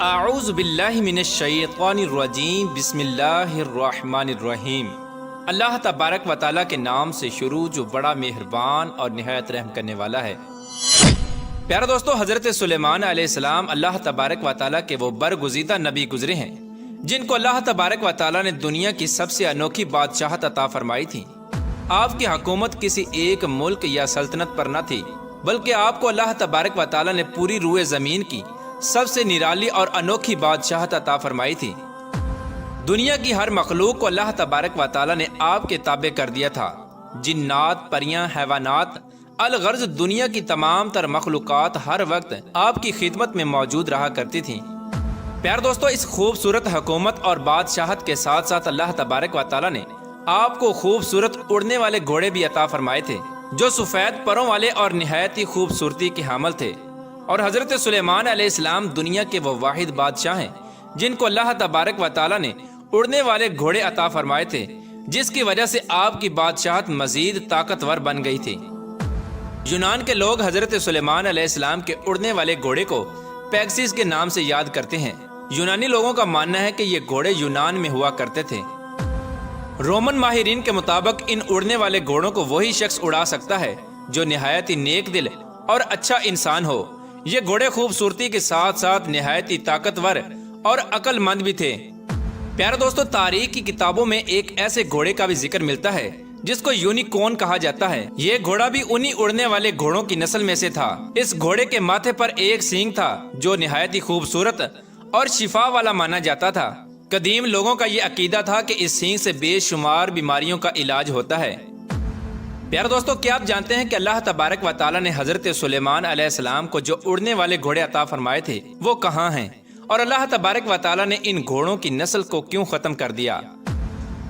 اعوذ باللہ من الشیطان الرجیم بسم اللہ الرحمن الرحیم۔ اللہ تبارک و تعالیٰ کے نام سے شروع جو بڑا مہربان اور نہایت رحم کرنے والا ہے۔ پیارے دوستو، حضرت سلیمان علیہ السلام اللہ تبارک و تعالیٰ کے وہ برگزیدہ نبی گزرے ہیں جن کو اللہ تبارک و تعالیٰ نے دنیا کی سب سے انوکھی بادشاہت عطا فرمائی تھی۔ آپ کی حکومت کسی ایک ملک یا سلطنت پر نہ تھی، بلکہ آپ کو اللہ تبارک و تعالیٰ نے پوری روئے زمین کی سب سے نرالی اور انوکھی بادشاہت عطا فرمائی تھی۔ دنیا کی ہر مخلوق کو اللہ تبارک و تعالیٰ نے آپ کے تابع کر دیا تھا۔ جنات، پریاں، حیوانات، الغرض دنیا کی تمام تر مخلوقات ہر وقت آپ کی خدمت میں موجود رہا کرتی تھیں۔ پیارے دوستو، اس خوبصورت حکومت اور بادشاہت کے ساتھ ساتھ اللہ تبارک و تعالیٰ نے آپ کو خوبصورت اڑنے والے گھوڑے بھی عطا فرمائے تھے جو سفید پروں والے اور نہایت ہی خوبصورتی کے حامل تھے۔ اور حضرت سلیمان علیہ السلام دنیا کے وہ واحد بادشاہ ہیں جن کو اللہ تبارک و تعالیٰ نے اڑنے والے گھوڑے عطا فرمائے تھے، جس کی وجہ سے آپ کی بادشاہت مزید طاقتور بن گئی تھی۔ یونان کے لوگ حضرت سلیمان علیہ السلام کے اڑنے والے گھوڑے کو پیگسس کے نام سے یاد کرتے ہیں۔ یونانی لوگوں کا ماننا ہے کہ یہ گھوڑے یونان میں ہوا کرتے تھے۔ رومن ماہرین کے مطابق ان اڑنے والے گھوڑوں کو وہی شخص اڑا سکتا ہے جو نہایت ہی نیک دل اور اچھا انسان ہو۔ یہ گھوڑے خوبصورتی کے ساتھ ساتھ نہایت ہی طاقتور اور عقل مند بھی تھے۔ پیارے دوستو، تاریخ کی کتابوں میں ایک ایسے گھوڑے کا بھی ذکر ملتا ہے جس کو یونیکورن کہا جاتا ہے۔ یہ گھوڑا بھی انہی اڑنے والے گھوڑوں کی نسل میں سے تھا۔ اس گھوڑے کے ماتھے پر ایک سینگ تھا جو نہایت ہی خوبصورت اور شفا والا مانا جاتا تھا۔ قدیم لوگوں کا یہ عقیدہ تھا کہ اس سینگ سے بے شمار بیماریوں کا علاج ہوتا ہے۔ پیارے دوستو، کیا آپ جانتے ہیں کہ اللہ تبارک و تعالیٰ نے حضرت سلیمان علیہ السلام کو جو اڑنے والے گھوڑے عطا فرمائے تھے وہ کہاں ہیں، اور اللہ تبارک و تعالیٰ نے ان گھوڑوں کی نسل کو کیوں ختم کر دیا،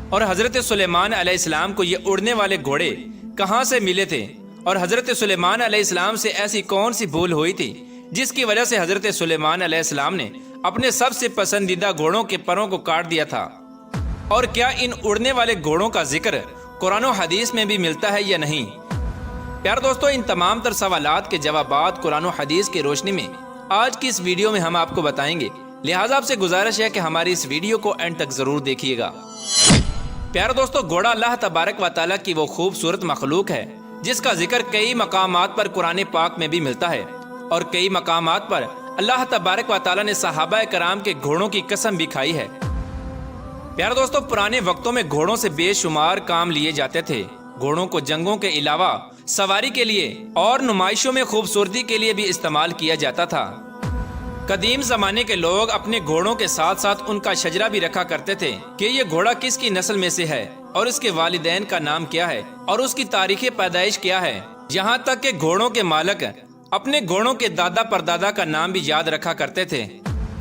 اور حضرت سلیمان علیہ السلام کو یہ اڑنے والے گھوڑے کہاں سے ملے تھے، اور حضرت سلیمان علیہ السلام سے ایسی کون سی بھول ہوئی تھی جس کی وجہ سے حضرت سلیمان علیہ السلام نے اپنے سب سے پسندیدہ گھوڑوں کے پروں کو کاٹ دیا تھا، اور کیا ان اڑنے والے گھوڑوں کا ذکر قرآن و حدیث میں بھی ملتا ہے یا نہیں؟ پیارے دوستو، ان تمام تر سوالات کے جوابات قرآن و حدیث کی روشنی میں آج کی اس ویڈیو میں ہم آپ کو بتائیں گے، لہٰذا آپ سے گزارش ہے کہ ہماری اس ویڈیو کو اینڈ تک ضرور دیکھیے گا۔ پیارے دوستو، گھوڑا اللہ تبارک و تعالیٰ کی وہ خوبصورت مخلوق ہے جس کا ذکر کئی مقامات پر قرآن پاک میں بھی ملتا ہے، اور کئی مقامات پر اللہ تبارک و تعالیٰ نے صحابہ کرام کے گھوڑوں کی قسم بھی کھائی ہے۔ پیارے دوستو، پرانے وقتوں میں گھوڑوں سے بے شمار کام لیے جاتے تھے۔ گھوڑوں کو جنگوں کے علاوہ سواری کے لیے اور نمائشوں میں خوبصورتی کے لیے بھی استعمال کیا جاتا تھا۔ قدیم زمانے کے لوگ اپنے گھوڑوں کے ساتھ ساتھ ان کا شجرہ بھی رکھا کرتے تھے کہ یہ گھوڑا کس کی نسل میں سے ہے، اور اس کے والدین کا نام کیا ہے، اور اس کی تاریخ پیدائش کیا ہے۔ یہاں تک کہ گھوڑوں کے مالک اپنے گھوڑوں کے دادا پردادا کا نام بھی یاد رکھا کرتے تھے۔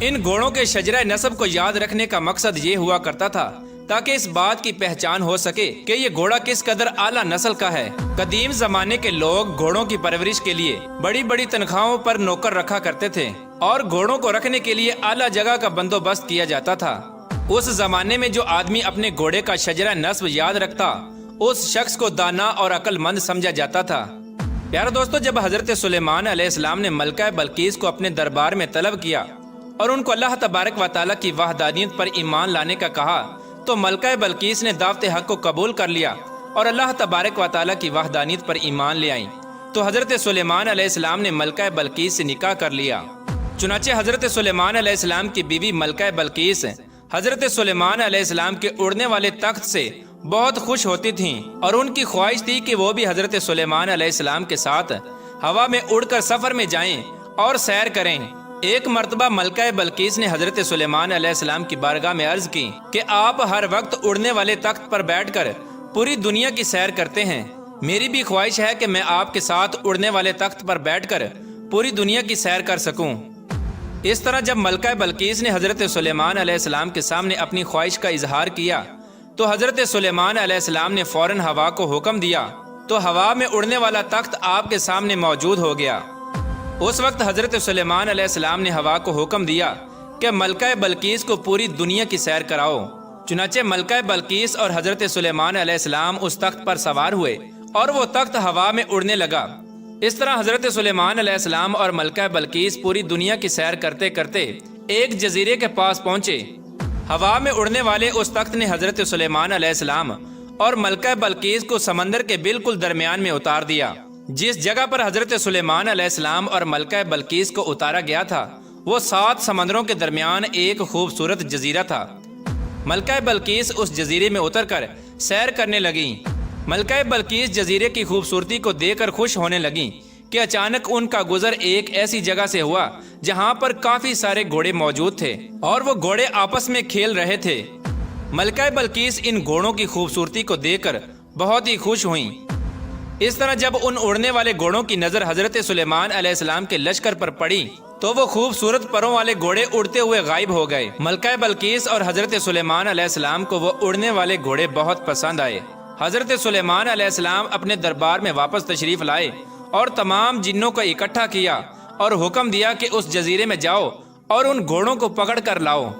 ان گھوڑوں کے شجرہ نسب کو یاد رکھنے کا مقصد یہ ہوا کرتا تھا تاکہ اس بات کی پہچان ہو سکے کہ یہ گھوڑا کس قدر اعلیٰ نسل کا ہے۔ قدیم زمانے کے لوگ گھوڑوں کی پرورش کے لیے بڑی بڑی تنخواہوں پر نوکر رکھا کرتے تھے، اور گھوڑوں کو رکھنے کے لیے اعلیٰ جگہ کا بندوبست کیا جاتا تھا۔ اس زمانے میں جو آدمی اپنے گھوڑے کا شجرہ نسب یاد رکھتا، اس شخص کو دانا اور عقل مند سمجھا جاتا تھا۔ پیارے دوستو، جب حضرت سلیمان علیہ السلام نے ملکہ بلقیس کو اپنے دربار میں طلب کیا اور ان کو اللہ تبارک و تعالیٰ کی وحدانیت پر ایمان لانے کا کہا، تو ملکہ بلقیس نے دعوت حق کو قبول کر لیا اور اللہ تبارک و تعالیٰ کی وحدانیت پر ایمان لے آئیں۔ تو حضرت سلیمان علیہ السلام نے ملکہ بلقیس سے نکاح کر لیا۔ چنانچہ حضرت سلیمان علیہ السلام کی بیوی ملکہ بلقیس حضرت سلیمان علیہ السلام کے اڑنے والے تخت سے بہت خوش ہوتی تھیں، اور ان کی خواہش تھی کہ وہ بھی حضرت سلیمان علیہ السلام کے ساتھ ہوا میں اڑ کر سفر میں جائیں اور سیر کریں۔ ایک مرتبہ ملکہ بلقیس نے حضرت سلیمان علیہ السلام کی بارگاہ میں عرض کی کہ آپ ہر وقت اڑنے والے تخت پر بیٹھ کر پوری دنیا کی سیر کرتے ہیں، میری بھی خواہش ہے کہ میں آپ کے ساتھ اڑنے والے تخت پر بیٹھ کر پوری دنیا کی سیر کر سکوں۔ اس طرح جب ملکہ بلقیس نے حضرت سلیمان علیہ السلام کے سامنے اپنی خواہش کا اظہار کیا تو حضرت سلیمان علیہ السلام نے فوراً ہوا کو حکم دیا، تو ہوا میں اڑنے والا تخت آپ کے سامنے موجود ہو گیا۔ اس وقت حضرت سلیمان علیہ السلام نے ہوا کو حکم دیا کہ ملکہ بلقیس کو پوری دنیا کی سیر کراؤ۔ چنانچہ ملکہ بلقیس اور حضرت سلیمان علیہ السلام اس تخت پر سوار ہوئے اور وہ تخت ہوا میں اڑنے لگا۔ اس طرح حضرت سلیمان علیہ السلام اور ملکہ بلقیس پوری دنیا کی سیر کرتے کرتے ایک جزیرے کے پاس پہنچے۔ ہوا میں اڑنے والے اس تخت نے حضرت سلیمان علیہ السلام اور ملکہ بلقیس کو سمندر کے بالکل درمیان میں اتار دیا۔ جس جگہ پر حضرت سلیمان علیہ السلام اور ملکہ بلقیس کو اتارا گیا تھا وہ 7 سمندروں کے درمیان ایک خوبصورت جزیرہ تھا۔ ملکہ بلقیس اس جزیرے میں اتر کر سیر کرنے لگیں۔ ملکہ بلقیس جزیرے کی خوبصورتی کو دیکھ کر خوش ہونے لگیں کہ اچانک ان کا گزر ایک ایسی جگہ سے ہوا جہاں پر کافی سارے گھوڑے موجود تھے اور وہ گھوڑے آپس میں کھیل رہے تھے۔ ملکہ بلقیس ان گھوڑوں کی خوبصورتی کو دیکھ کر بہت ہی خوش ہوئیں۔ اس طرح جب ان اڑنے والے گھوڑوں کی نظر حضرت سلیمان علیہ السلام کے لشکر پر پڑی تو وہ خوبصورت پروں والے گھوڑے اڑتے ہوئے غائب ہو گئے۔ ملکہ بلقیس اور حضرت سلیمان علیہ السلام کو وہ اڑنے والے گھوڑے بہت پسند آئے۔ حضرت سلیمان علیہ السلام اپنے دربار میں واپس تشریف لائے اور تمام جنوں کو اکٹھا کیا اور حکم دیا کہ اس جزیرے میں جاؤ اور ان گھوڑوں کو پکڑ کر لاؤ۔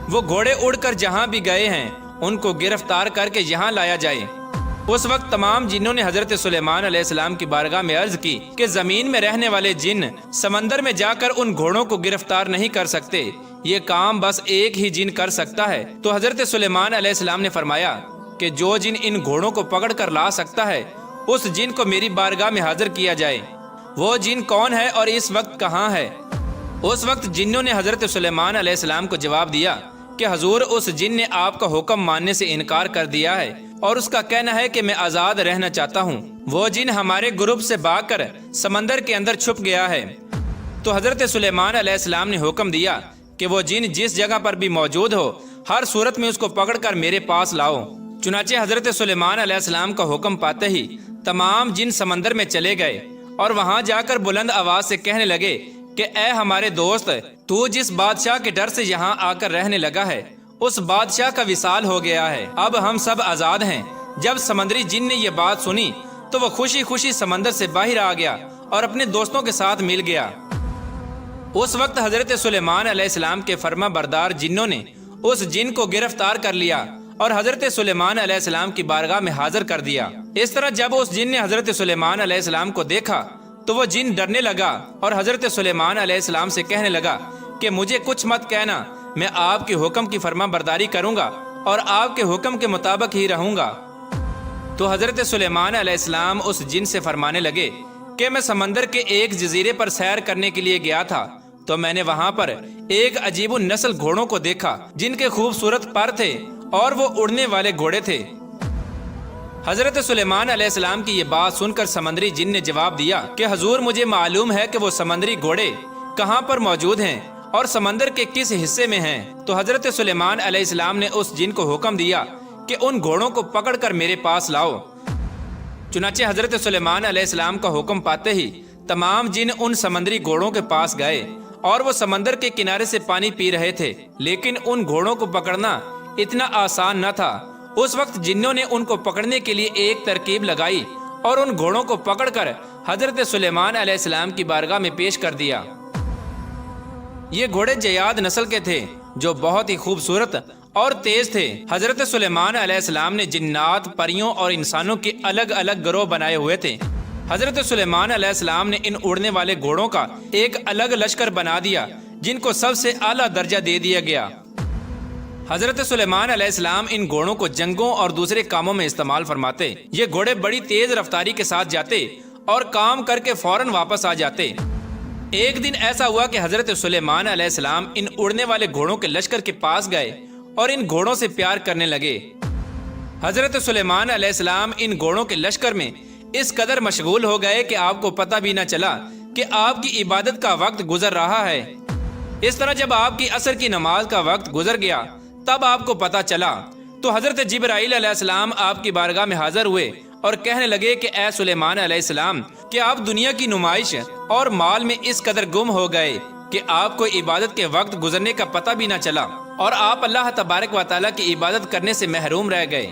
وہ گھوڑے اڑ کر جہاں بھی گئے ہیں ان کو گرفتار کر کے یہاں لایا جائے۔ اس وقت تمام جنوں نے حضرت سلیمان علیہ السلام کی بارگاہ میں عرض کی کہ زمین میں رہنے والے جن سمندر میں جا کر ان گھوڑوں کو گرفتار نہیں کر سکتے، یہ کام بس ایک ہی جن کر سکتا ہے۔ تو حضرت سلیمان علیہ السلام نے فرمایا کہ جو جن ان گھوڑوں کو پکڑ کر لا سکتا ہے اس جن کو میری بارگاہ میں حاضر کیا جائے۔ وہ جن کون ہے اور اس وقت کہاں ہے؟ اس وقت جنوں نے حضرت سلیمان علیہ السلام کو جواب دیا کہ حضور اس جن نے آپ کا حکم ماننے سے انکار کر دیا ہے اور اس کا کہنا ہے کہ میں آزاد رہنا چاہتا ہوں۔ وہ جن ہمارے گروپ سے بھاگ کر سمندر کے اندر چھپ گیا ہے۔ تو حضرت سلیمان علیہ السلام نے حکم دیا کہ وہ جن جس جگہ پر بھی موجود ہو ہر صورت میں اس کو پکڑ کر میرے پاس لاؤ۔ چنانچہ حضرت سلیمان علیہ السلام کا حکم پاتے ہی تمام جن سمندر میں چلے گئے اور وہاں جا کر بلند آواز سے کہنے لگے کہ اے ہمارے دوست، تو جس بادشاہ کے ڈر سے یہاں آ کر رہنے لگا ہے اس بادشاہ کا وصال ہو گیا ہے، اب ہم سب آزاد ہیں۔ جب سمندری جن نے یہ بات سنی تو وہ خوشی خوشی سمندر سے باہر آ گیا اور اپنے دوستوں کے ساتھ مل گیا۔ اس وقت حضرت سلیمان علیہ السلام کے فرما بردار جنوں نے اس جن کو گرفتار کر لیا اور حضرت سلیمان علیہ السلام کی بارگاہ میں حاضر کر دیا۔ اس طرح جب اس جن نے حضرت سلیمان علیہ السلام کو دیکھا تو وہ جن ڈرنے لگا اور حضرت سلیمان علیہ السلام سے کہنے لگا کہ مجھے کچھ مت کہنا، میں آپ کے حکم کی فرما برداری کروں گا اور آپ کے حکم کے مطابق ہی رہوں گا۔ تو حضرت سلیمان علیہ السلام اس جن سے فرمانے لگے کہ میں سمندر کے ایک جزیرے پر سیر کرنے کے لیے گیا تھا تو میں نے وہاں پر ایک عجیب النسل گھوڑوں کو دیکھا جن کے خوبصورت پر تھے اور وہ اڑنے والے گھوڑے تھے۔ حضرت سلیمان علیہ السلام کی یہ بات سن کر سمندری جن نے جواب دیا کہ حضور مجھے معلوم ہے کہ وہ سمندری گھوڑے کہاں پر موجود ہیں اور سمندر کے کس حصے میں ہیں۔ تو حضرت سلیمان علیہ السلام نے اس جن کو حکم دیا کہ ان گھوڑوں کو پکڑ کر میرے پاس لاؤ۔ چنانچہ حضرت سلیمان علیہ السلام کا حکم پاتے ہی تمام جن ان سمندری گھوڑوں کے پاس گئے اور وہ سمندر کے کنارے سے پانی پی رہے تھے، لیکن ان گھوڑوں کو پکڑنا اتنا آسان نہ تھا۔ اس وقت جنوں نے ان کو پکڑنے کے لیے ایک ترکیب لگائی اور ان گھوڑوں کو پکڑ کر حضرت سلیمان علیہ السلام کی بارگاہ میں پیش کر دیا۔ یہ گھوڑے جیاد نسل کے تھے جو بہت ہی خوبصورت اور تیز تھے۔ حضرت سلیمان علیہ السلام نے جنات، پریوں اور انسانوں کے الگ الگ گروہ بنائے ہوئے تھے۔ حضرت سلیمان علیہ السلام نے ان اڑنے والے گھوڑوں کا ایک الگ لشکر بنا دیا جن کو سب سے اعلیٰ درجہ دے دیا گیا۔ حضرت سلیمان علیہ السلام ان گھوڑوں کو جنگوں اور دوسرے کاموں میں استعمال فرماتے۔ یہ گھوڑے بڑی تیز رفتاری کے ساتھ جاتے اور کام کر کے فوراً واپس آ جاتے۔ ایک دن ایسا ہوا کہ حضرت سلیمان علیہ السلام ان اڑنے والے گھوڑوں کے لشکر کے پاس گئے اور ان گھوڑوں سے پیار کرنے لگے۔ حضرت سلیمان علیہ السلام ان گھوڑوں کے لشکر میں اس قدر مشغول ہو گئے کہ آپ کو پتہ بھی نہ چلا کہ آپ کی عبادت کا وقت گزر رہا ہے۔ اس طرح جب آپ کی عصر کی نماز کا وقت گزر گیا تب آپ کو پتہ چلا تو حضرت جبرائیل علیہ السلام آپ کی بارگاہ میں حاضر ہوئے اور کہنے لگے کہ اے سلیمان علیہ السلام، کہ آپ دنیا کی نمائش اور مال میں اس قدر گم ہو گئے کہ آپ کو عبادت کے وقت گزرنے کا پتہ بھی نہ چلا اور آپ اللہ تبارک و تعالیٰ کی عبادت کرنے سے محروم رہ گئے۔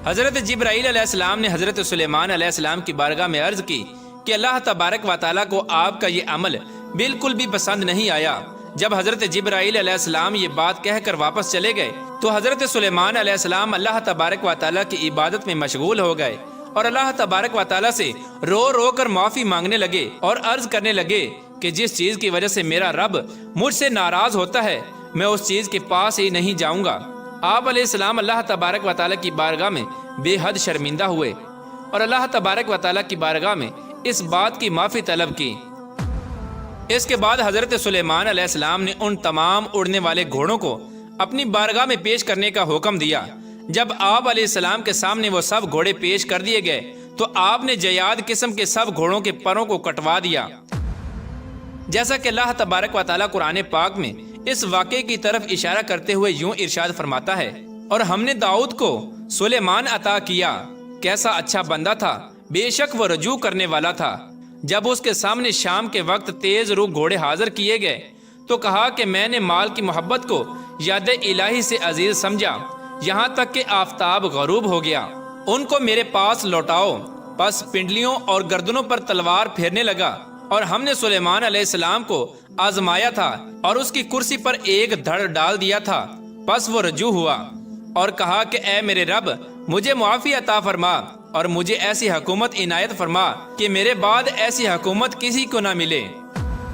حضرت جبرائیل علیہ السلام نے حضرت سلیمان علیہ السلام کی بارگاہ میں عرض کی کہ اللہ تبارک و تعالیٰ کو آپ کا یہ عمل بالکل بھی پسند نہیں آیا۔ جب حضرت جبرائیل علیہ السلام یہ بات کہہ کر واپس چلے گئے تو حضرت سلیمان علیہ السلام اللہ تبارک و تعالیٰ کی عبادت میں مشغول ہو گئے اور اللہ تبارک و تعالیٰ سے رو رو کر معافی مانگنے لگے اور عرض کرنے لگے کہ جس چیز کی وجہ سے میرا رب مجھ سے ناراض ہوتا ہے میں اس چیز کے پاس ہی نہیں جاؤں گا۔ آپ علیہ السلام اللہ تبارک و تعالیٰ کی بارگاہ میں بے حد شرمندہ ہوئے اور اللہ تبارک و تعالیٰ کی بارگاہ میں اس بات کی معافی طلب کی۔ اس کے بعد حضرت سلیمان علیہ السلام نے ان تمام اڑنے والے گھوڑوں کو اپنی بارگاہ میں پیش کرنے کا حکم دیا۔ جب آپ علیہ السلام کے سامنے وہ سب گھوڑے پیش کر دیے گئے تو آپ نے جیاد قسم کے سب گھوڑوں کے پروں کو کٹوا دیا، جیسا کہ اللہ تبارک و تعالیٰ قرآن پاک میں اس واقعے کی طرف اشارہ کرتے ہوئے یوں ارشاد فرماتا ہے، اور ہم نے داؤد کو سلیمان عطا کیا، کیسا اچھا بندہ تھا، بے شک وہ رجوع کرنے والا تھا۔ جب اس کے سامنے شام کے وقت تیز رو گھوڑے حاضر کیے گئے تو کہا کہ میں نے مال کی محبت کو یاد الہی سے عزیز سمجھا، یہاں تک کہ آفتاب غروب ہو گیا، ان کو میرے پاس لوٹاؤ۔ پس پنڈلیوں اور گردنوں پر تلوار پھیرنے لگا، اور ہم نے سلیمان علیہ السلام کو آزمایا تھا اور اس کی کرسی پر ایک دھڑ ڈال دیا تھا۔ پس وہ رجوع ہوا اور کہا کہ اے میرے رب، مجھے معافی عطا فرما اور مجھے ایسی حکومت عنایت فرما کہ میرے بعد ایسی حکومت کسی کو نہ ملے۔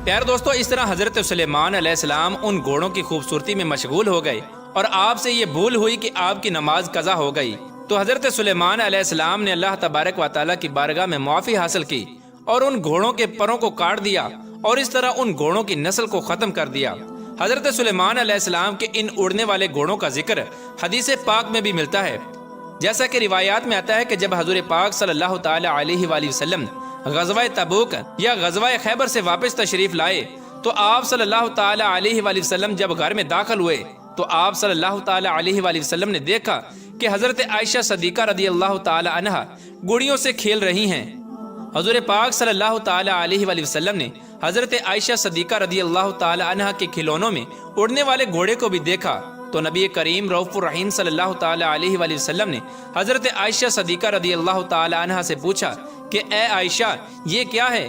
پیارے دوستو، اس طرح حضرت سلیمان علیہ السلام ان گھوڑوں کی خوبصورتی میں مشغول ہو گئے اور آپ سے یہ بھول ہوئی کہ آپ کی نماز قضا ہو گئی، تو حضرت سلیمان علیہ السلام نے اللہ تبارک و تعالیٰ کی بارگاہ میں معافی حاصل کی اور ان گھوڑوں کے پروں کو کاٹ دیا اور اس طرح ان گھوڑوں کی نسل کو ختم کر دیا۔ حضرت سلیمان علیہ السلام کے ان اڑنے والے گھوڑوں کا ذکر حدیث پاک میں بھی ملتا ہے، جیسا کہ روایات میں آتا ہے کہ جب حضور پاک صلی اللہ تعالی علیہ وآلہ وسلم غزوہ تبوک یا غزوہ خیبر سے واپس تشریف لائے تو آپ صلی اللہ تعالی علیہ وآلہ وسلم جب گھر میں داخل ہوئے تو آپ صلی اللہ تعالی علیہ وآلہ وسلم نے دیکھا کہ حضرت عائشہ صدیقہ رضی اللہ تعالی عنہا گڑیوں سے کھیل رہی ہیں۔ حضور پاک صلی اللہ تعالی علیہ وآلہ وسلم نے حضرت عائشہ صدیقہ رضی اللہ تعالی عنہا کے کھلونوں میں اڑنے والے گھوڑے کو بھی دیکھا تو نبی کریم رؤوف الرحیم صلی اللہ تعالی علیہ وآلہ وسلم نے حضرت عائشہ صدیقہ رضی اللہ تعالی عنہا سے پوچھا کہ اے عائشہ یہ کیا ہے؟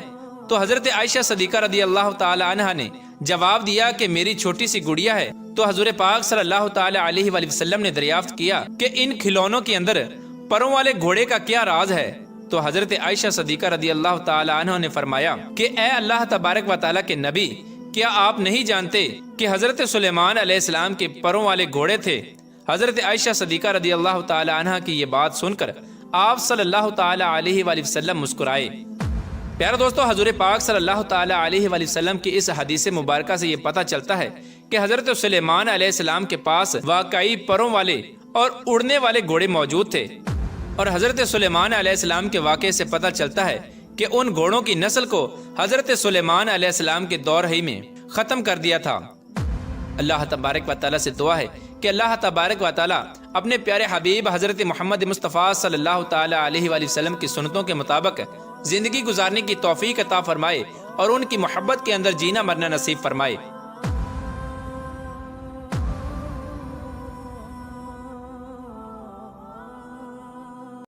تو حضرت عائشہ صدیقہ رضی اللہ تعالی عنہا نے جواب دیا کہ میری چھوٹی سی گڑیا ہے۔ تو حضور پاک صلی اللہ تعالی علیہ وآلہ وسلم نے دریافت کیا کہ ان کھلونوں کے اندر پروں والے گھوڑے کا کیا راز ہے؟ تو حضرت عائشہ صدیقہ رضی اللہ تعالی عنہ نے فرمایا کہ اے اللہ تبارک و تعالیٰ کے نبی، کیا آپ نہیں جانتے کہ حضرت سلیمان علیہ السلام کے پروں والے گھوڑے تھے؟ حضرت عائشہ صدیقہ رضی اللہ تعالی عنہ کی یہ بات سن کر آپ صلی اللہ تعالی علیہ وآلہ وسلم مسکرائے۔ پیارے دوستو، حضور پاک صلی اللہ تعالی علیہ وآلہ وسلم کی اس حدیث مبارکہ سے یہ پتہ چلتا ہے کہ حضرت سلیمان علیہ السلام کے پاس واقعی پروں والے اور اڑنے والے گھوڑے موجود تھے، اور حضرت سلیمان علیہ السلام کے واقعے سے پتہ چلتا ہے کہ ان گھوڑوں کی نسل کو حضرت سلیمان علیہ السلام کے دور ہی میں ختم کر دیا تھا۔ اللہ تبارک و تعالیٰ سے دعا ہے کہ اللہ تبارک و تعالیٰ اپنے پیارے حبیب حضرت محمد مصطفیٰ صلی اللہ تعالی علیہ وآلہ وسلم کی سنتوں کے مطابق زندگی گزارنے کی توفیق عطا فرمائے اور ان کی محبت کے اندر جینا مرنا نصیب فرمائے۔